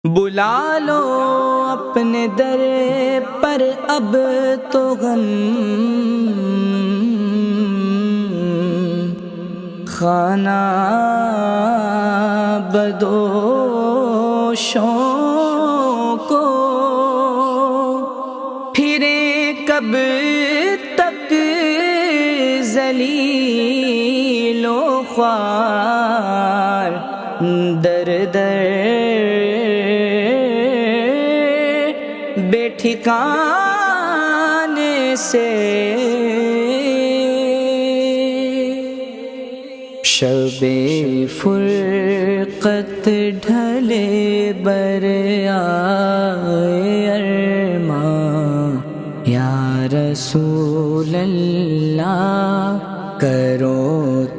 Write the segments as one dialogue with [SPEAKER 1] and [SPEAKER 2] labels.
[SPEAKER 1] بلا لو اپنے در پر اب تو غم خانہ بدوشوں کو، پھریں کب تک ذلیل و خوار در در بے ٹھکانے سے۔ شب فرقت ڈھلے بر آئے ارماں، یا رسول اللہ کرو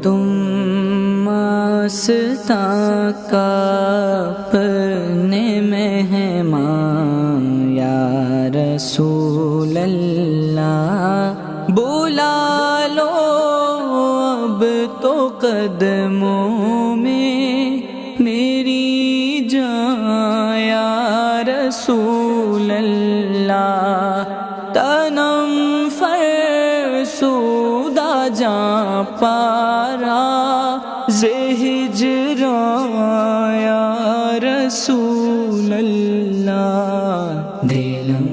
[SPEAKER 1] تم آستاں کا اپنے مہمان، یا رسول اللہ بلا لو اب تو قدموں میں میری جان، یا رسول اللہ تنم فرسودہ جاں پارا ز ہجراں، یا رسول اللہ دلم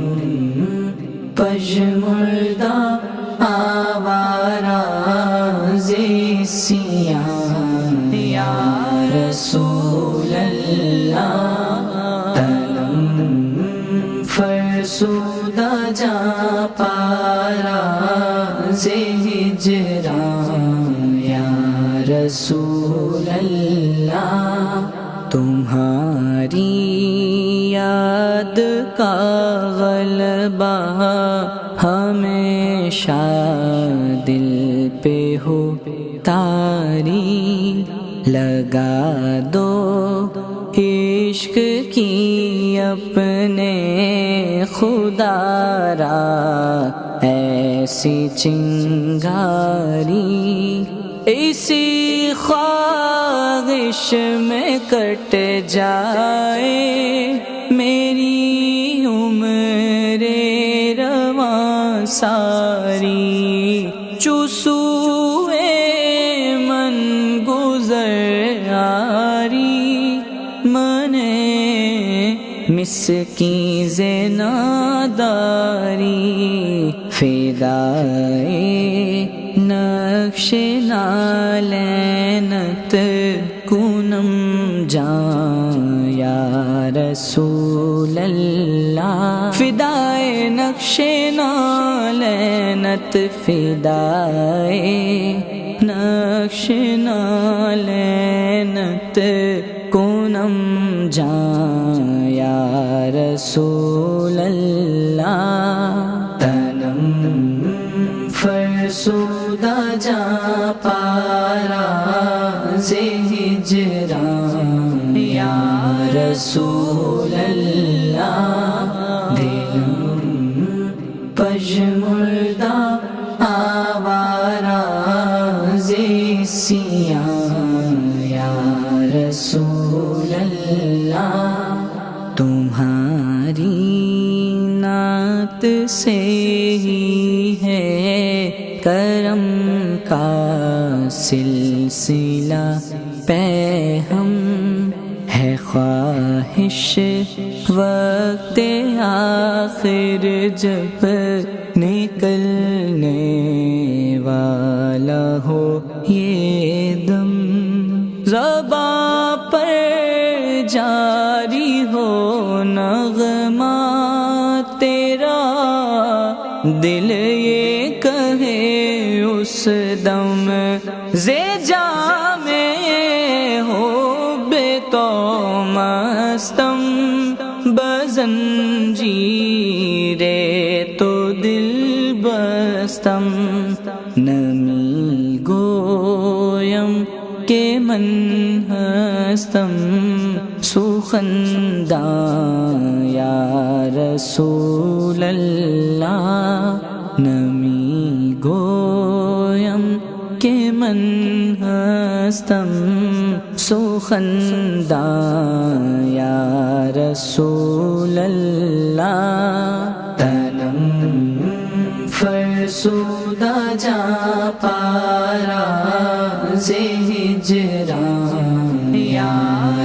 [SPEAKER 1] پژمردہ آوارہ ز سیاں، یا رسول اللہ تنم فرسودہ جاں پارا ز ہجراں، یا رسول اللہ تمہاری یاد کا غلبہ ہمیشہ دل پہ ہو تاری، لگا دو عشق کی اپنے خدا را ایسی چنگاری، اسی خواہش میں کٹ جائے میری عمر رواں ساری، چوسوئے من گزر آری منے مسکین زناداری، فدائے نقش نالینت کنم جان، یا رسول اللہ فدائے نقش نالینت، فدائے نقش نالینت کنم جان، یا رسول اللہ تنم فرسودہ جاں پارا ز ہجراں، یا رسول اللہ دلم پژمردہ آوارہ ز سیاں، یا رسول اللہ تمہاری نعت سے ہی ہے کرم کا سلسلہ پہ ہم، ہے خواہش وقت آخر جب نکلنے والا ہو یہ دم، زباں پر جاری ہو نغمہ تیرا، دل یہ کہے اس دم زے جام ہو بے تو مستم، بزنجیرے تو دل بستم، نمی گویم کہ من ہستم سوخنداں، یا رسول اللہ نمی گویم کہ من من هستم سخندان یا رسول اللہ تنم فرسودہ جا پارا سے ہجران یا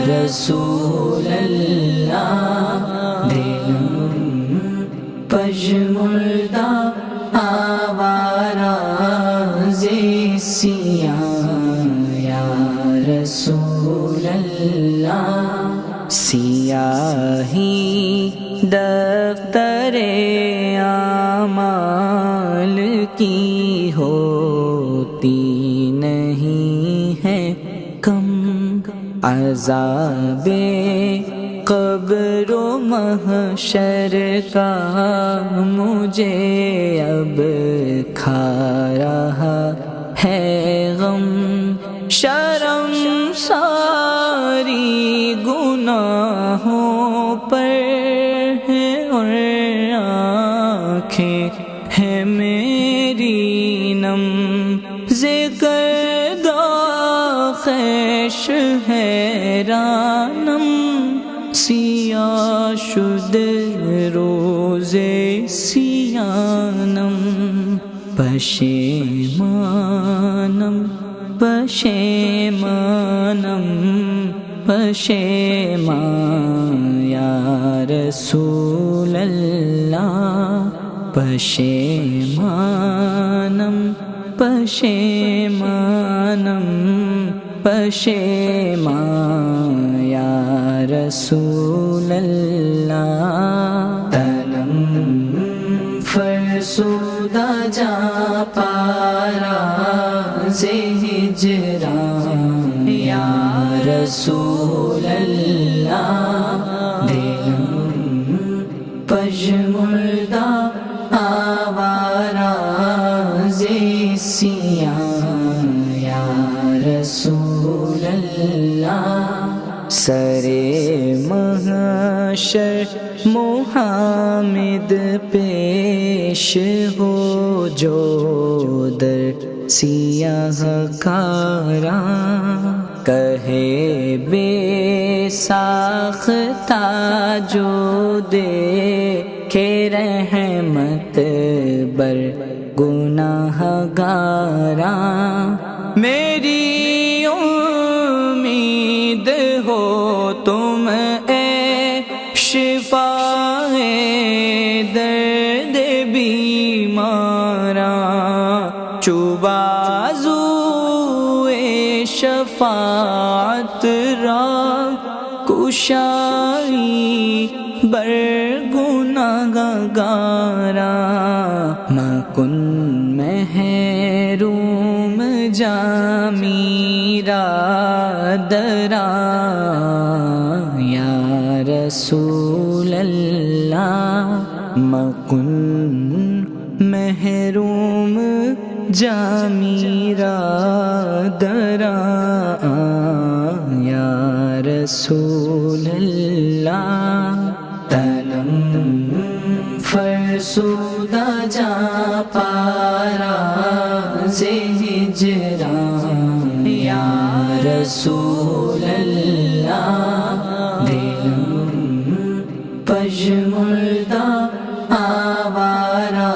[SPEAKER 1] رسول اللہ دلم پژمردہ آوارہ سیاہ یا رسول اللہ سیاہی دفتر اعمال کی ہوتی نہیں ہے کم عذاب قبر و محشر کا مجھے اب کھا رہا ہے غم شرم ساری گناہوں پر ہے اور آنکھیں ہیں میری نم ذکر داخش حیرانم سیاہ شد روزے سیانم پشیمانم پشیمانم پشیمان یا رسول اللہ پشیمانم پشیمانم پشیمان یا رسول اللہ تنم فرسودہ جا پارا سے ہجران یا رسول اللہ دلم پژمردہ آوارہ سیاہ یا رسول اللہ سر محشر محمد پیش ہو جو در سیاہ کاراں کہے بے ساختہ جو دیکھے رحمت بر گناہ گاراں میری امید ہو تم اے شفائے درد بیماراں چوبازوئے شفاعت را کشائی بر گناہ گاراں مکن محروم جامیرا دراں یا رسول اللہ مکن محروم جامیرا دراں یا رسول اللہ تنم فرسودہ جا پارا سے ہجران یا رسول اللہ دلم پژمردہ آوارہ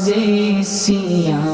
[SPEAKER 1] سیاہ